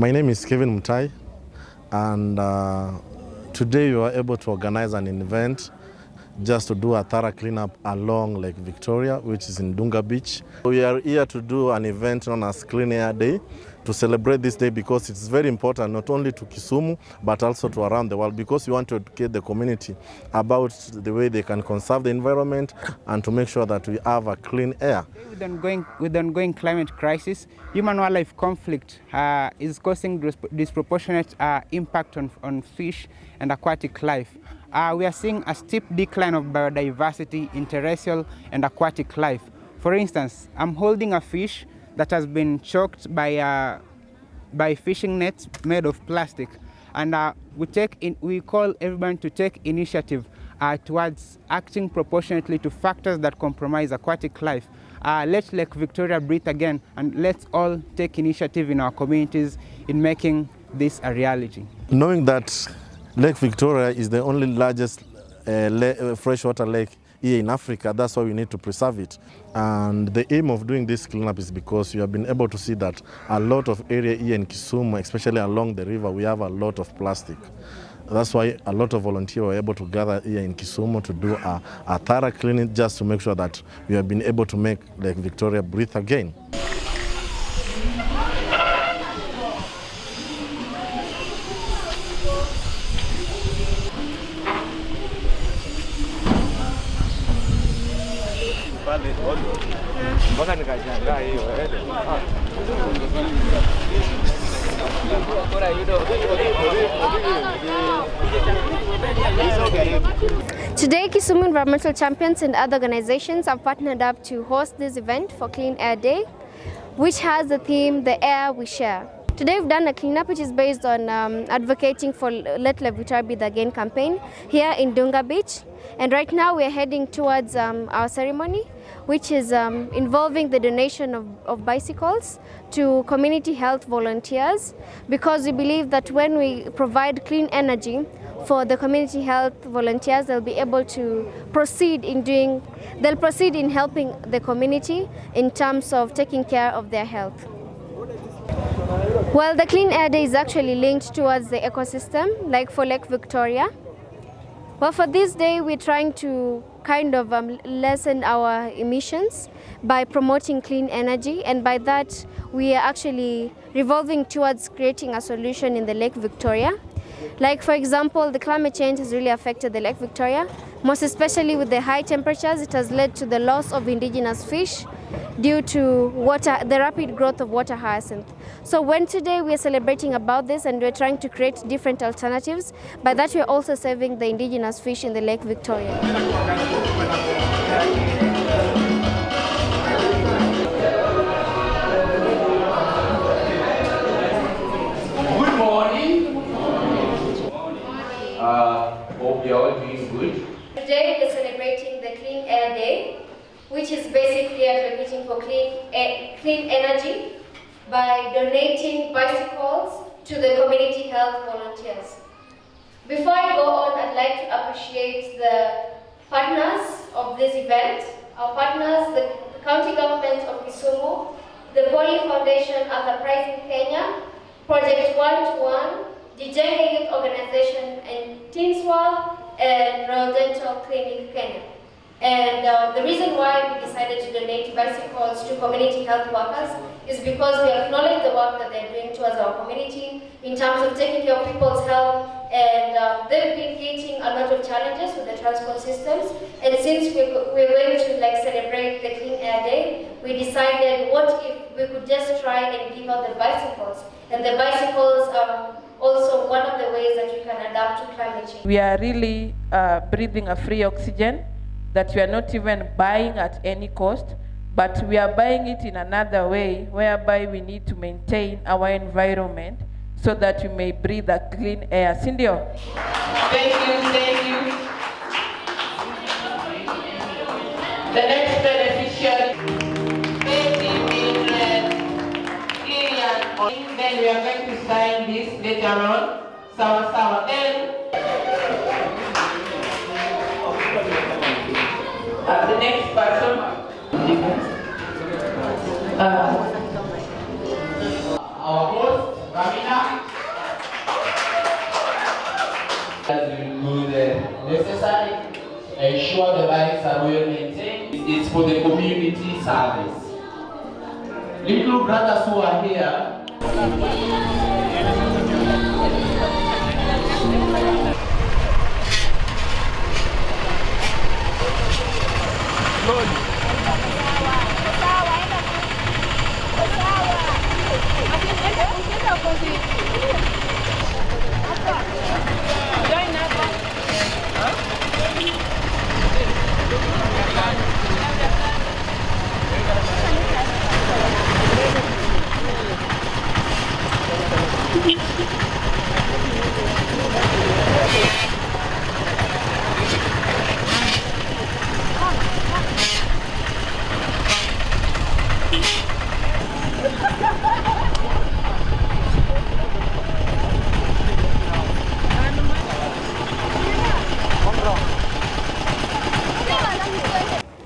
My name is Kevin Mutai, and today we were able to organize an event just to do a thorough cleanup along Lake Victoria, which is in Dunga Beach. We are here to do an event known as Clean Air Day to celebrate this day because it's very important not only to Kisumu but also to around the world, because we want to educate the community about the way they can conserve the environment and to make sure that we have a clean air. With the ongoing climate crisis, human-wildlife conflict is causing disproportionate impact on fish and aquatic life. We are seeing a steep decline of biodiversity in terrestrial and aquatic life. For instance, I'm holding a fish that has been choked by fishing nets made of plastic, and we call everyone to take initiative towards acting proportionately to factors that compromise aquatic life. Let Lake Victoria breathe again, and let's all take initiative in our communities in making this a reality. Knowing that Lake Victoria is the only largest freshwater lake here in Africa, that's why we need to preserve it. And the aim of doing this cleanup is because we have been able to see that a lot of area here in Kisumu, especially along the river, we have a lot of plastic. That's why a lot of volunteers were able to gather here in Kisumu to do a thorough cleaning, just to make sure that we have been able to make Lake Victoria breathe again. Today, Kisumu environmental champions and other organizations have partnered up to host this event for Clean Air Day, which has the theme, The Air We Share. Today we've done a cleanup which is based on advocating for Let Lake Victoria Breathe Again campaign here in Dunga Beach. And right now we are heading towards our ceremony, which is involving the donation of bicycles to community health volunteers, because we believe that when we provide clean energy for the community health volunteers, they'll be able to proceed in helping the community in terms of taking care of their health. Well, the Clean Air Day is actually linked towards the ecosystem, like for Lake Victoria. Well, for this day, we're trying to kind of lessen our emissions by promoting clean energy, and by that, we are actually revolving towards creating a solution in the Lake Victoria. Like, for example, the climate change has really affected the Lake Victoria. Most especially with the high temperatures, it has led to the loss of indigenous fish due to the rapid growth of water hyacinth. So when today we are celebrating about this and we're trying to create different alternatives, by that we're also saving the indigenous fish in the Lake Victoria. Good morning. Hope you're all doing good. Today we're celebrating the Clean Air Day, which is basically advocating for clean energy by donating bicycles to the community health volunteers. Before I go on, I'd like to appreciate the partners of this event. Our partners, the County Government of Kisumu, the Poly Foundation Enterprise in Kenya, Project 1-to-1, the Jenga Youth Organization in Teens World, and Royal Dental Clinic Kenya. And the reason why we decided to donate bicycles to community health workers is because we acknowledge the work that they're doing towards our community in terms of taking care of people's health, and they've been facing a lot of challenges with the transport systems. And since we're going to celebrate the Clean Air Day, we decided, what if we could just try and give out the bicycles? And the bicycles are also one of the ways that we can adapt to climate change. We are really breathing a free oxygen that we are not even buying at any cost, but we are buying it in another way, whereby we need to maintain our environment so that we may breathe a clean air. Cindy. Thank you. The next beneficiary, 20 million. Then we are going to sign this later on. Sawa. Then the next person, our host, Rahmina well maintained. It's for the community service. Little brothers who are here,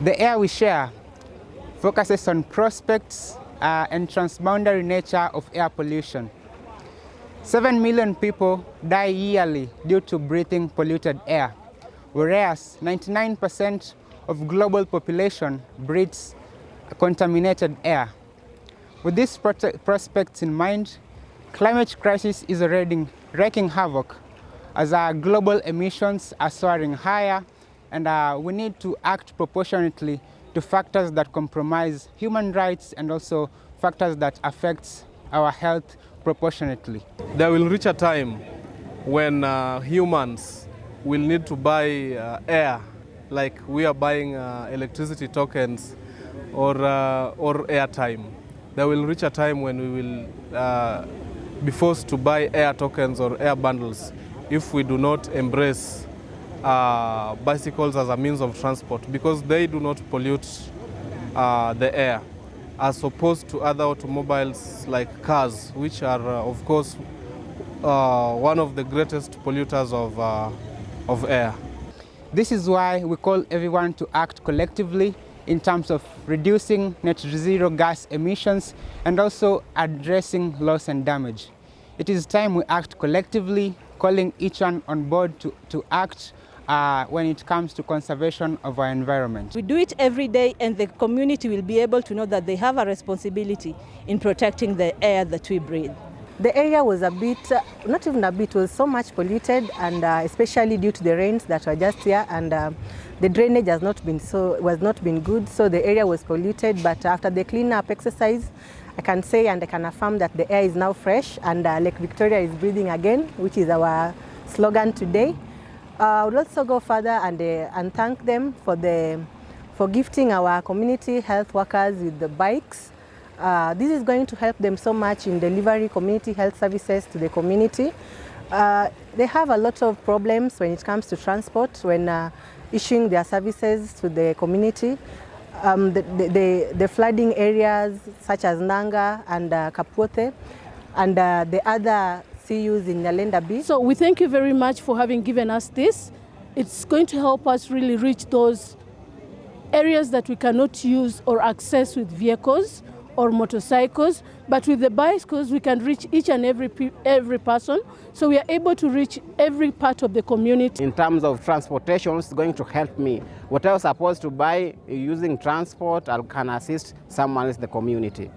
The air we share focuses on prospects and transboundary nature of air pollution. 7 million people die yearly due to breathing polluted air, whereas 99% of global population breathes contaminated air. With these prospects in mind, climate crisis is already wreaking havoc as our global emissions are soaring higher, and we need to act proportionately to factors that compromise human rights and also factors that affect our health proportionately. There will reach a time when humans will need to buy air, like we are buying electricity tokens or airtime. There will reach a time when we will be forced to buy air tokens or air bundles if we do not embrace bicycles as a means of transport, because they do not pollute the air as opposed to other automobiles like cars, which are of course one of the greatest polluters of air. This is why we call everyone to act collectively in terms of reducing net zero gas emissions and also addressing loss and damage. It is time we act collectively, calling each one on board to act when it comes to conservation of our environment. We do it every day, and the community will be able to know that they have a responsibility in protecting the air that we breathe. The area was a bit, not even a bit, was so much polluted, and especially due to the rains that were just here, and the drainage was not been good, so the area was polluted. But after the cleanup exercise, I can say and I can affirm that the air is now fresh, and Lake Victoria is breathing again, which is our slogan today. I would also go further and thank them for gifting our community health workers with the bikes. This is going to help them so much in delivering community health services to the community. They have a lot of problems when it comes to transport, when issuing their services to the community. The flooding areas such as Nanga and Kapwote, and the other CUs in Nyalenda Beach. So we thank you very much for having given us this. It's going to help us really reach those areas that we cannot use or access with vehicles or motorcycles, but with the bicycles we can reach each and every person, so we are able to reach every part of the community. In terms of transportation, it's going to help me. What I was supposed to buy using transport, I can assist someone in the community.